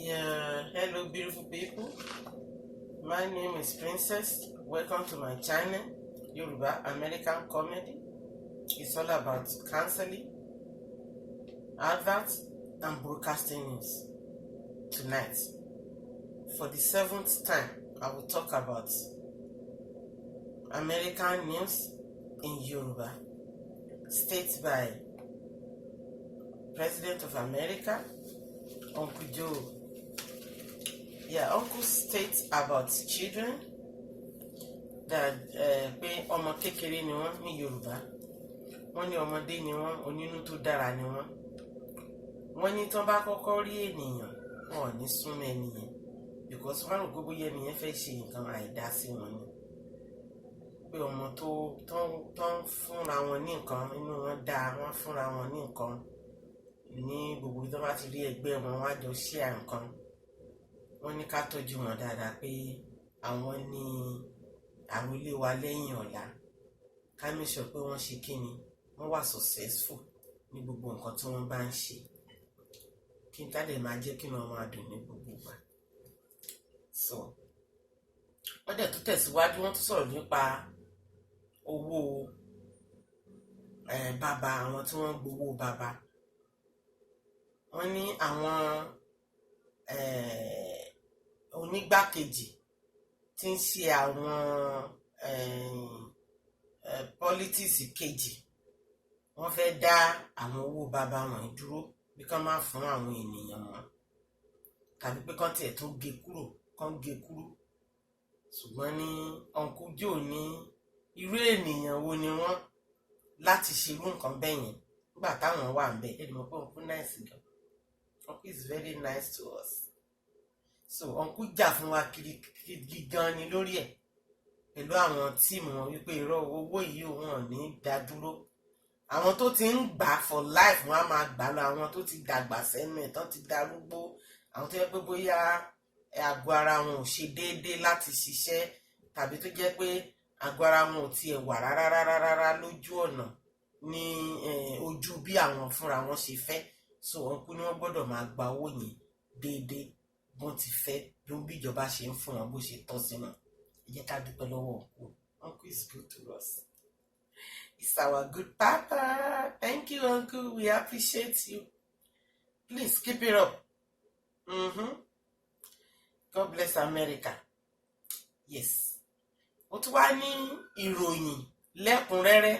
Yeah, hello beautiful people. My name is Princess. Welcome to my channel, Yoruba American Comedy. It's all about counseling, adverts, and broadcasting news. Tonight, for the 7th time, I will talk about American news in Yoruba, stated by President of America, Uncle Joe. Uncle states about children that pé ọmọ kékeré ni wọ́n ní Yorùbá. Wọ́n ní ọmọdé ni wọ́n, onínú tó dára ni wọ́n. Wọ́n ní tán bá kọ́kọ́ rí ènìyàn, wọn ò ní súnmọ́ ènìyàn because wọ́n rò pé bóyá ènìyàn fẹ́ ṣe nǹkan àìdá sí wọn ni. Pé ọmọ tó ń fúnra wọn ní nǹkan, inú wọn dáa, wọ́n fúnra wọn ní nǹkan. Ní gbogbo tó bá ti rí ẹgbẹ́ wọn, wọ́n á jọ share nǹkan. Wọ́n ní ká tọ́jú wọn dáadáa pé àwọn ní àrólé wa lẹ́yìn ọ̀la. Ká make sure pé wọ́n ṣe kíni, wọ́n wà successful ní gbogbo nǹkan tí wọ́n bá ń ṣe. Kí n tá lè máa jẹ́ kí wọ́n máa dùn ní gbogbo ìgbà. So, wọ́n dẹ̀ tún tẹ̀síwájú, wọ́n tún sọ̀rọ̀ nípa owó bàbá, àwọn tí wọ́n gbowó bàbá. Wọ́n ní àwọn onígbákejì tí ń ṣe àwọn politics kejì, wọ́n fẹ́ dá àwọn owó bàbá wọn dúró bí kán má fún àwọn ènìyàn wọn, tàbí pé kán tiẹ̀ tó gé kúrò. Ṣùgbọ́n ní Uncle Joe ní irú ènìyàn wo ni wọ́n láti ṣerú nǹkan bẹ́ẹ̀ yẹn nígbà táwọn wà ń bẹ̀. Ẹni mọ̀ pé Uncle nice gan. Uncle is very nice to us. So Uncle jà fún wa kiri gan ni lórí ẹ̀ pẹ̀lú àwọn tíìmù wọn wípé irọ́ owó yìí wọn ní dá dúró. Àwọn tó ti ń gbà for life wọn á máa gbà lọ, àwọn tó ti dàgbà sẹ́nu ẹ̀ tán ti darúgbó, àwọn tó yẹ pé bóyá àgọ́ ara wọn ò ṣe déédéé láti ṣiṣẹ́, tàbí tó jẹ́ pé àgọ́ ara wọn ò tiẹ̀ wà rárá lójú ọ̀nà ní ojú bí àwọn fúnra wọn ṣe fẹ́. So Uncle ni wọ́n gbọ́dọ̀ máa gba owó yẹn déédéé bọ́n ti fẹ́, bí ìjọba ṣe ń fún wọn bó ṣe tọ́ sí wọn. Ẹ jẹ́ ká dúpẹ́ lọ́wọ́ Uncle. Uncle is good to us. He's our good papa. Thank you, Uncle. We appreciate you. Please keep it up. God bless America. Yes. Ó tún wá ní ìròyìn lẹ́kùnrẹ́rẹ́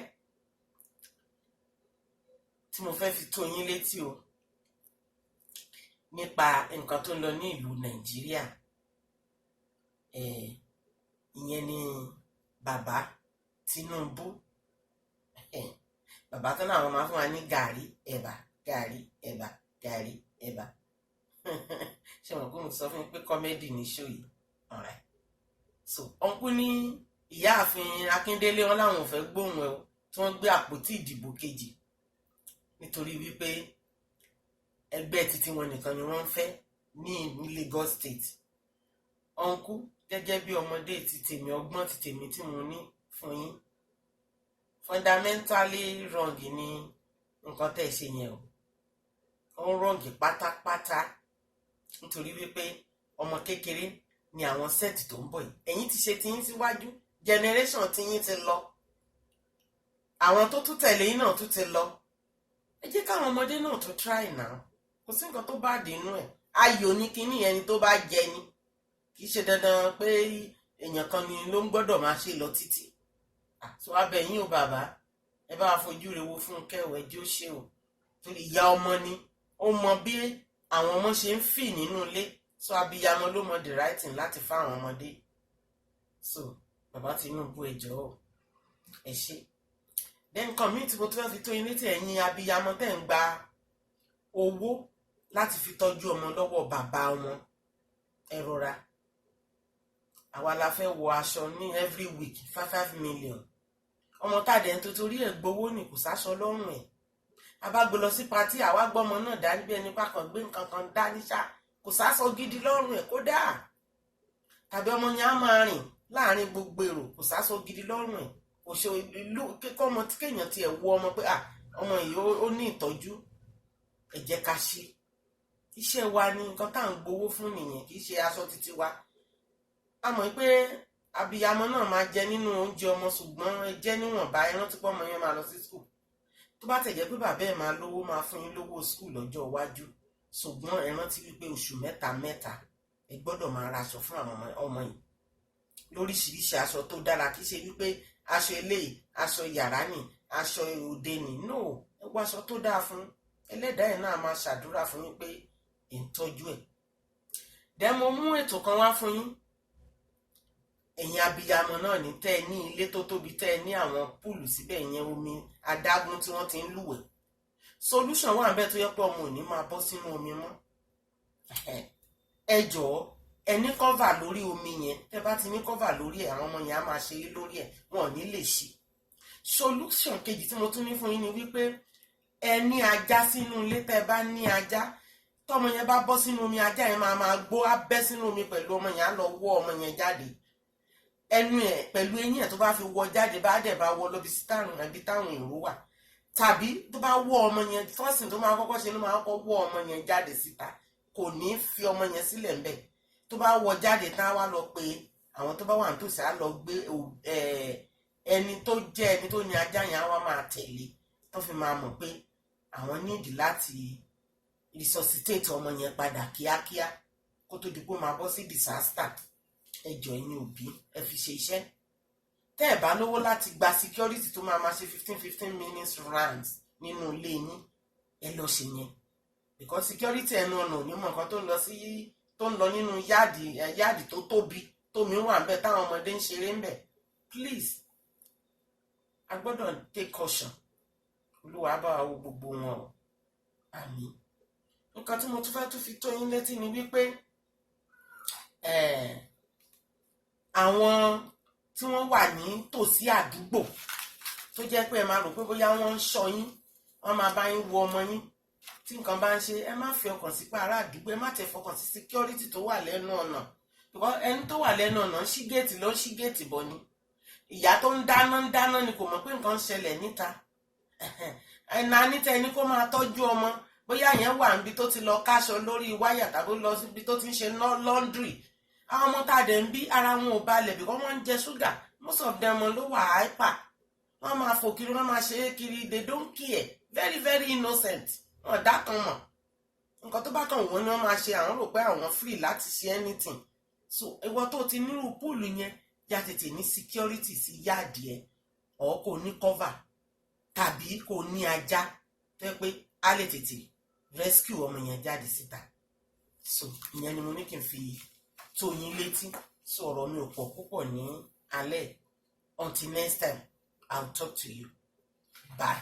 tí mo fẹ́ fi tó yín létí o nípa nǹkan tó ń lọ ní ìlú Nàìjíríà. Ìyẹn ni bàbá Tinubu. Bàbá tó náà wọ́n máa fún wa ní gàrí ẹ̀bà. Ṣé wọn kò mú sọ fún mi pé kọ́mẹ́dì ní ṣó yìí? Alright. So Uncle ní ìyáàfin Akíndélé wọn láwọn ò fẹ́ gbóhùn ẹ̀ o tí wọ́n gbé àpótí ìdìbò kejì nítorí wípé ẹgbẹ́ títí wọn nìkan ni wọ́n ń fẹ́ ní ìlú Lagos State. Uncle, gẹ́gẹ́ bí ọmọdé ti tèmi, ọgbọ́n ti tèmi tí mo ní fún yín, fundamentally wrong ni nǹkan tẹ́ ṣe yẹn o. Ó ń wrong pátápátá nítorí wípé ọmọ kékeré ni àwọn sẹ́ẹ̀tì tó ń bọ̀ yìí. Ẹ̀yin ti ṣe tiyín síwájú, generation tiyín ti lọ, àwọn tó tún tẹ̀lé yín náà tún ti lọ. Ẹ jẹ́ káwọn ọmọdé náà tún try now. Kò sí nǹkan tó bá dínú ẹ̀. Ayọ̀ ní kíní ẹni tó bá jẹ ni. Kì í ṣe dandan pé èèyàn kan ni ló ń gbọ́dọ̀ máa ṣe lọ títí. So abẹ́ yín o bàbá, ẹ bá fojú rẹ̀ wo fún kẹwàá ẹjọ́ ṣe o. Torí ìyá ọmọ ni, ó mọ bí àwọn ọmọ ṣe ń fì nínú ilé. So abiyamọ ló mọ the right thing láti fáwọn ọmọdé. So bàbá Tinubu ẹ jọ̀ọ́, ẹ ṣé. Then nǹkan tí mo tún fẹ́ fi tó yín létí, ẹ̀yin abiyamọ tẹ́ ń gba owó láti fi tọ́jú ọmọ lọ́wọ́ bàbá wọn, ẹ rọra. Àwa la fẹ́ wọ aṣọ ní every week 5 million. Ọmọ tàdé ń torí ẹ̀ gbowó ní kò sáṣọ lọ́rùn ẹ̀. A bá gbé lọ sí patí, àwa gbọ́mọ náà dání bí ẹni pákan gbé nǹkan kan dání ṣá, kò sáṣọ gidi lọ́rùn ẹ̀ kódà. Tàbí ọmọ yẹn á máa rìn láàrin gbogbo èrò, kò sáṣọ gidi lọ́rùn ẹ̀. Òṣè ìlú kíkọ́ ọmọ tí kéèyàn ti ẹ̀ wo ọmọ pé ọmọ yìí ó ní ìtọ́jú. Ẹ jẹ́ ká ṣe. iṣẹ́ wa ni nǹkan tá à ń gbowó fún nìyẹn, kì í ṣe aṣọ títí wa. A mọ̀ pé abiyamọ náà máa jẹ nínú oúnjẹ ọmọ, ṣùgbọ́n ẹ jẹ́ níwọ̀nba, ẹ rántí pé ọmọ yẹn máa lọ sí school. Tó bá tẹ̀ jẹ́ pé bàbá ẹ̀ máa lówó, máa fún yín lówó school lọ́jọ́ iwájú, ṣùgbọ́n ẹ rántí wípé oṣù mẹ́ta mẹ́ta ẹ gbọ́dọ̀ máa ra aṣọ fún àwọn ọmọ yìí, lóríṣiríṣi aṣọ tó dára, kì í ṣe wípé aṣọ eléyìí, aṣọ yàrá ni, aṣọ òde ni, no, ẹ wọ aṣọ tó dáa fún. Ẹlẹ́dàá ẹ̀ náà máa ṣàdúrà fún yín pé ẹ̀ ń tọ́jú ẹ̀. Dẹ̀ mo mú ètò kan wá fún yín, ẹ̀yin abiyamọ náà ní tẹ́ ẹ ní ilé tó tóbi, tẹ́ ẹ ní àwọn púùlù síbẹ̀, ìyẹn omi adágún tí wọ́n ti ń lúwẹ̀ẹ́. Solution wà níbẹ̀ tó yẹ pé ọmọ ò ní máa bọ́ sínú omi mọ́. Ẹ jọ̀ọ́, ẹ ní kọ́fà lórí omi yẹn. Tẹ́ bá ti ní kọ́fà lórí ẹ̀, àwọn ọmọ yẹn á máa ṣeré lórí ẹ̀, wọn ò ní lè ṣí. Solution kejì tí mo tún ní fún yín ni wípé ẹ ní ajá sínú ilé. Tẹ́ bá ní ajá, tọ́mọ yẹn bá bọ́ sínú omi, ajá yẹn máa gbó, á bẹ́ sínú omi pẹ̀lú ọmọ yẹn, á lọ wọ́ ọmọ yẹn jáde. Ẹnu ẹ̀ pẹ̀lú eyín ẹ̀ tó bá fi wọ́ jáde, bá dẹ̀ bá wọ́ lọ́bi sí táwọn èrò wà, tàbí tó bá wọ́ ọmọ yẹn, fọ́sìn tó máa kọ́kọ́ ṣe ló máa kọ́kọ́ wọ́ ọmọ yẹn jáde síta, kò ní fi ọmọ yẹn sílẹ̀ ńbẹ̀. Tó bá wọ́ jáde tán, á wá lọ pé àwọn tó bá wà nítòsí, á lọ gbé ẹni tó jẹ́ ẹni tó ní ajá yẹn, á wá máa tẹ̀lé, tó fi máa mọ̀ pé àwọn nídìí láti resuscitate ọmọ yẹn padà kíákíá kó tó di pé ó máa bọ́ sí disaster. Ẹ jọ̀ọ́ ẹ̀yin òbí, ẹ fi ṣe iṣẹ́. Tẹ́ ẹ bá lówó láti gba security tó máa ṣe 15 minutes rounds nínú ilé yín, ẹ lọ ṣe yẹn, because security ẹnu ọ̀nà ò ní mọ̀ nǹkan tó ń lọ nínú yáàdì tó tóbi, tómi wà ń bẹ, táwọn ọmọdé ń ṣeré ń bẹ. Please, a gbọ́dọ̀ take caution. Olúwa bá wa wo gbogbo wọn o. Àmín. Nǹkan tí mo tún fẹ́ tún fi tó yín létí ni wípé àwọn tí wọ́n wà ní tòsí àdúgbò tó jẹ́ pé ẹ máa rò pé bóyá wọ́n ń ṣọ́ yín, wọ́n máa bá yín wo ọmọ yín tí nǹkan bá ń ṣe, ẹ má fi ọkàn sí pé ará àdúgbò, ẹ má tẹ fọkàn sí security tó wà lẹ́nu ọ̀nà, because ẹni tó wà lẹ́nu ọ̀nà ń ṣí géètì ló ń ṣí géètì bọ̀ ni. Ìyá tó ń dáná ni kò mọ̀ pé nǹkan ń ṣẹlẹ̀ níta. Ẹ̀nà níta ẹni kó máa tọ́jú ọmọ, bóyá yẹn wà níbi tó ti lọ káṣọ lórí wáyà tàbí lọ síbi tó ti ń ṣe laundry. Àwọn ọmọ tá a dẹ̀ ń bí, ara wọn ò balẹ̀ bí wọ́n ń jẹ ṣúgà, most of them ló wà hyper. Wọ́n máa fò kiri, wọ́n máa ṣe é kiri, they don't care, very very innocent. Wọ́n dá kan mọ̀, nǹkan tó bá kàn wọ́n ni wọ́n máa ṣe, àwọn rò pé àwọn free láti ṣe anything. So ìwọ tó ti nírú púùlù yẹn, yá tètè ní security sí yáàdì ẹ̀, ọ̀ kò ní cover, tàbí kò ní ajá tó yẹ pé á lè tètè rescue ọmọ yẹn jáde síta. So ìyẹn ni mo ní kí n fi tó yín létí. Sọ̀rọ̀ mi ò pọ̀ púpọ̀ ní alẹ́. Until next time, I'll talk to you. Bye.